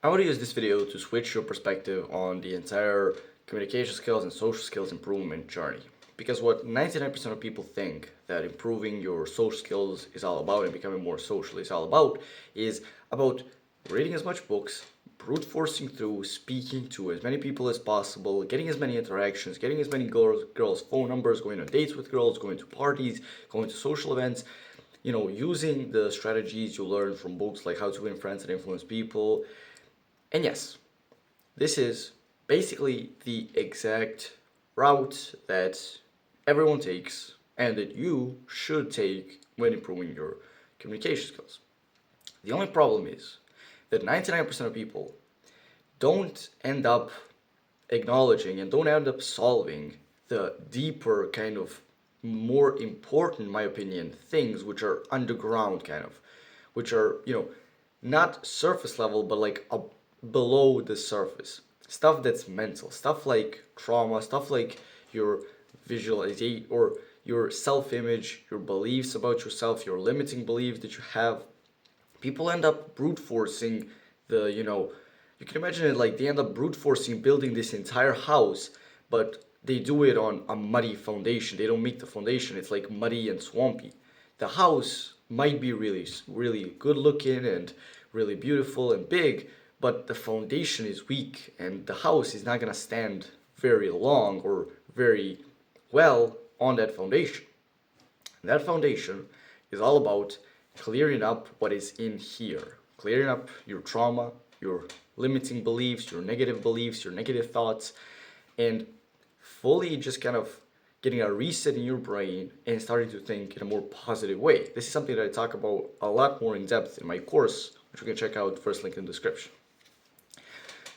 I want to use this video to switch your perspective on the entire communication skills and social skills improvement journey. Because what 99% of people think that improving your social skills is all about and becoming more social is all about is about reading as much books, brute forcing through, speaking to as many people as possible, getting as many interactions, getting as many girls' phone numbers, going on dates with girls, going to parties, going to social events, using the strategies you learn from books like How to Win Friends and Influence People. And yes, this is basically the exact route that everyone takes and that you should take when improving your communication skills. The only problem is that 99% of people don't end up acknowledging and don't end up solving the deeper kind of more important, in my opinion, things which are underground kind of, which are, not surface level, but like below the surface. Stuff that's mental, stuff like trauma, stuff like your visualization or your self-image, your beliefs about yourself, your limiting beliefs that you have. People end up brute forcing you can imagine it like they end up brute forcing building this entire house, but they do it on a muddy foundation. They don't make the foundation. It's like muddy and swampy. The house might be really, really good looking and really beautiful and big, but the foundation is weak and the house is not gonna stand very long or very well on that foundation. And that foundation is all about clearing up what is in here, clearing up your trauma, your limiting beliefs, your negative thoughts, and fully just kind of getting a reset in your brain and starting to think in a more positive way. This is something that I talk about a lot more in depth in my course, which you can check out, first link in the description.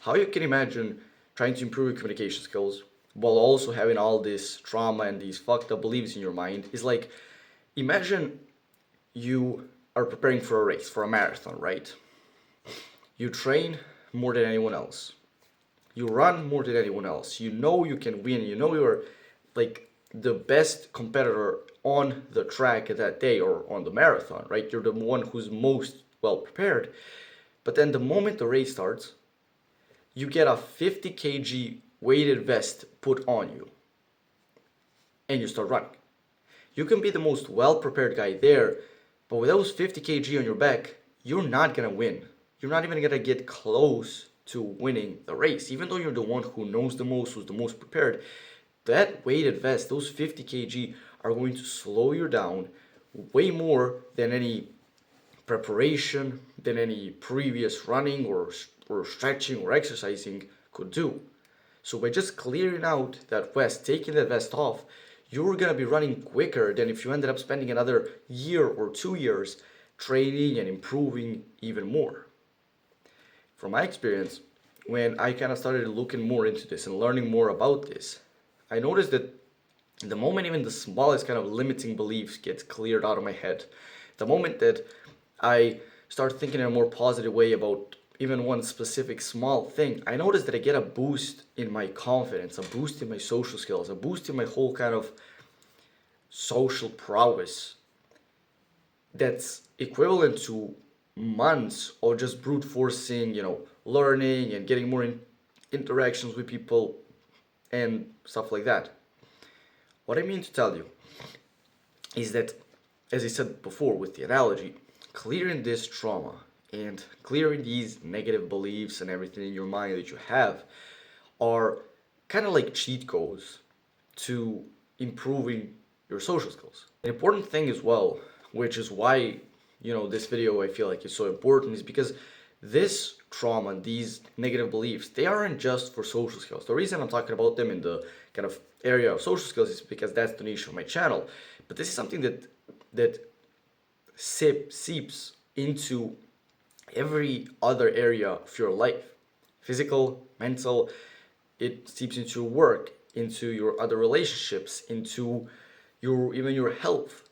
How you can imagine trying to improve your communication skills while also having all this trauma and these fucked up beliefs in your mind is like, imagine you are preparing for a race, for a marathon, right? You train more than anyone else. You run more than anyone else. You know you can win. You know you're like the best competitor on the track that day or on the marathon, right? You're the one who's most well prepared. But then the moment the race starts, you get a 50 kg weighted vest put on you and you start running. You can be the most well prepared guy there, but with those 50 kg on your back, you're not gonna win. You're not even gonna get close to winning the race. Even though you're the one who knows the most, who's the most prepared, that weighted vest, those 50 kg are going to slow you down way more than any preparation, than any previous running or stretching or exercising could do. So by just clearing out that vest, taking that vest off, you're gonna be running quicker than if you ended up spending another year or 2 years training and improving even more. From my experience, when I kind of started looking more into this and learning more about this, I noticed that the moment even the smallest kind of limiting beliefs gets cleared out of my head, the moment that I start thinking in a more positive way about even one specific small thing, I noticed that I get a boost in my confidence, a boost in my social skills, a boost in my whole kind of social prowess that's equivalent to months of just brute forcing, learning and getting more interactions with people and stuff like that. What I mean to tell you is that, as I said before with the analogy, clearing this trauma and clearing these negative beliefs and everything in your mind that you have are kind of like cheat codes to improving your social skills. An important thing as well, which is why this video I feel like is so important, is because this trauma, these negative beliefs, they aren't just for social skills. The reason I'm talking about them in the kind of area of social skills is because that's the niche of my channel. But this is something that seeps into every other area of your life. Physical, mental, it seeps into your work, into your other relationships, into even your health.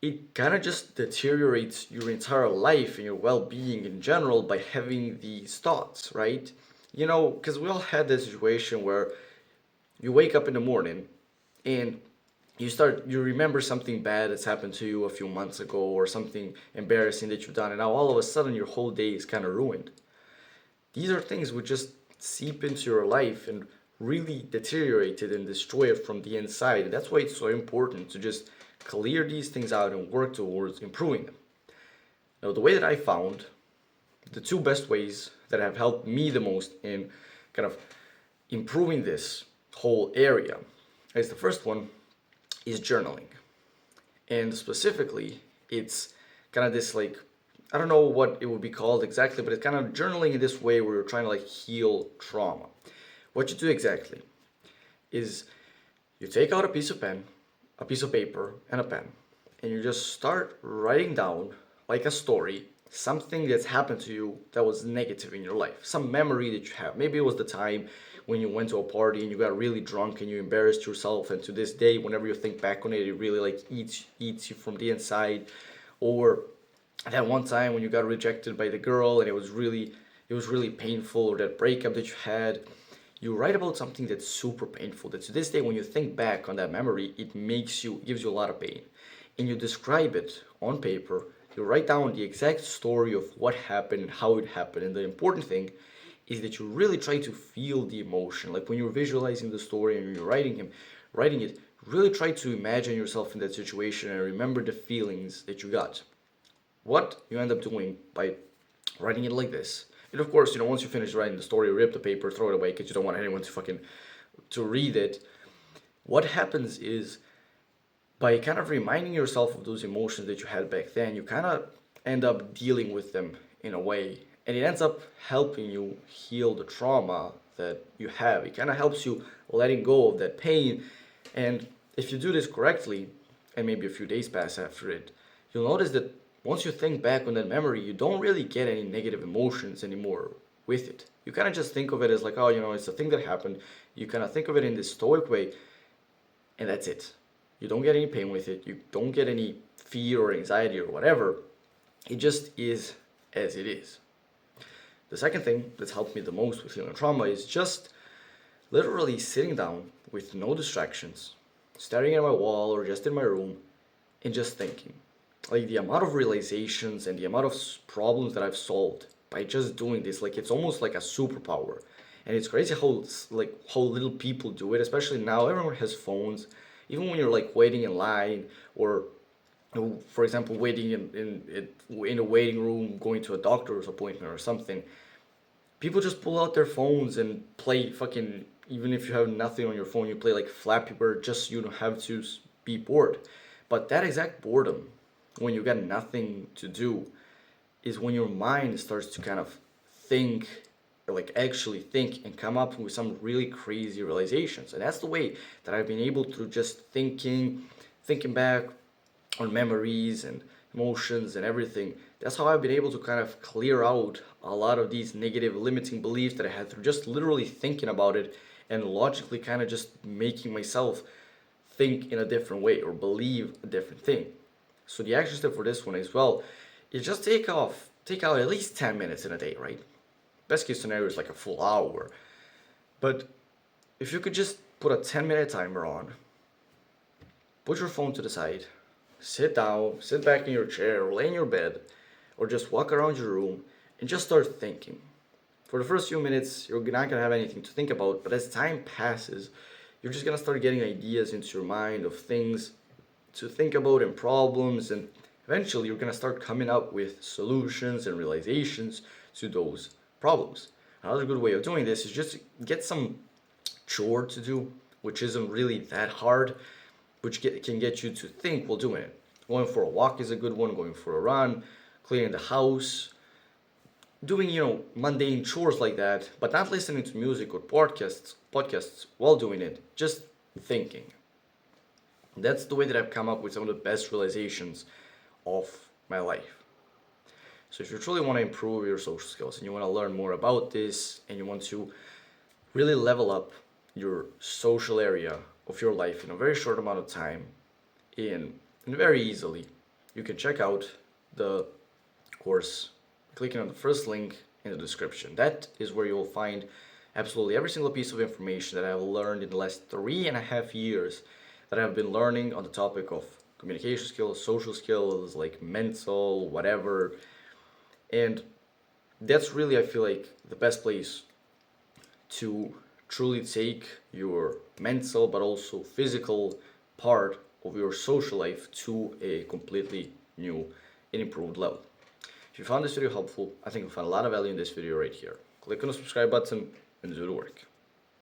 It kind of just deteriorates your entire life and your well-being in general by having these thoughts, right? Because we all had this situation where you wake up in the morning and you remember something bad that's happened to you a few months ago or something embarrassing that you've done, and now all of a sudden your whole day is kind of ruined. These are things which just seep into your life and really deteriorate it and destroy it from the inside. And that's why it's so important to just clear these things out and work towards improving them. Now, the way that I found, the two best ways that have helped me the most in kind of improving this whole area is the first one is journaling. And specifically, it's kind of this like, I don't know what it would be called exactly, but it's kind of journaling in this way where you're trying to like heal trauma. What you do exactly is you take out a piece of pen, a piece of paper, and a pen, and you just start writing down like a story, something that's happened to you that was negative in your life, some memory that you have. Maybe it was the time when you went to a party and you got really drunk and you embarrassed yourself, and to this day, whenever you think back on it, it really like eats you from the inside. Or that one time when you got rejected by the girl and it was really painful, or that breakup that you had. You write about something that's super painful, that to this day when you think back on that memory, it gives you a lot of pain, and you describe it on paper. You write down the exact story of what happened and how it happened. And the important thing is that you really try to feel the emotion. Like when you're visualizing the story and you're writing it, really try to imagine yourself in that situation and remember the feelings that you got. What you end up doing by writing it like this, and of course, once you finish writing the story, rip the paper, throw it away because you don't want anyone to read it. What happens is, by kind of reminding yourself of those emotions that you had back then, you kind of end up dealing with them in a way, and it ends up helping you heal the trauma that you have. It kind of helps you letting go of that pain. And if you do this correctly, and maybe a few days pass after it, you'll notice that once you think back on that memory, you don't really get any negative emotions anymore with it. You kind of just think of it as like, oh, it's a thing that happened. You kind of think of it in this stoic way, and that's it. You don't get any pain with it. You don't get any fear or anxiety or whatever. It just is as it is. The second thing that's helped me the most with healing trauma is just literally sitting down with no distractions, staring at my wall or just in my room, and just thinking. Like the amount of realizations and the amount of problems that I've solved by just doing this, like it's almost like a superpower. And it's crazy how little people do it, especially now everyone has phones. Even when you're like waiting in line, or for example waiting in a waiting room going to a doctor's appointment or something, people just pull out their phones and play fucking, even if you have nothing on your phone, you play like Flappy Bird just so you don't have to be bored. But that exact boredom, when you got nothing to do, is when your mind starts to kind of think, or like actually think and come up with some really crazy realizations. And that's the way that I've been able to just thinking back on memories and emotions and everything. That's how I've been able to kind of clear out a lot of these negative limiting beliefs that I had through just literally thinking about it and logically kind of just making myself think in a different way or believe a different thing. So the action step for this one as well is just take out at least 10 minutes in a day, right? Best case scenario is like a full hour. But if you could just put a 10-minute timer on, put your phone to the side, sit down, sit back in your chair or lay in your bed, or just walk around your room and just start thinking. For the first few minutes, you're not gonna have anything to think about, but as time passes, you're just gonna start getting ideas into your mind of things to think about and problems, and eventually you're gonna start coming up with solutions and realizations to those problems. Another good way of doing this is just get some chore to do, which isn't really that hard, which can get you to think while doing it. Going for a walk is a good one, going for a run, cleaning the house, doing, mundane chores like that, but not listening to music or podcasts while doing it, just thinking. That's the way that I've come up with some of the best realizations of my life. So if you truly want to improve your social skills and you want to learn more about this and you want to really level up your social area of your life in a very short amount of time and very easily, you can check out the course clicking on the first link in the description. That is where you'll find absolutely every single piece of information that I've learned in the last 3.5 years that I've been learning on the topic of communication skills, social skills, like mental, whatever. And that's really, I feel like, the best place to truly take your mental but also physical part of your social life to a completely new and improved level. If you found this video helpful, I think you'll find a lot of value in this video right here. Click on the subscribe button and do the work.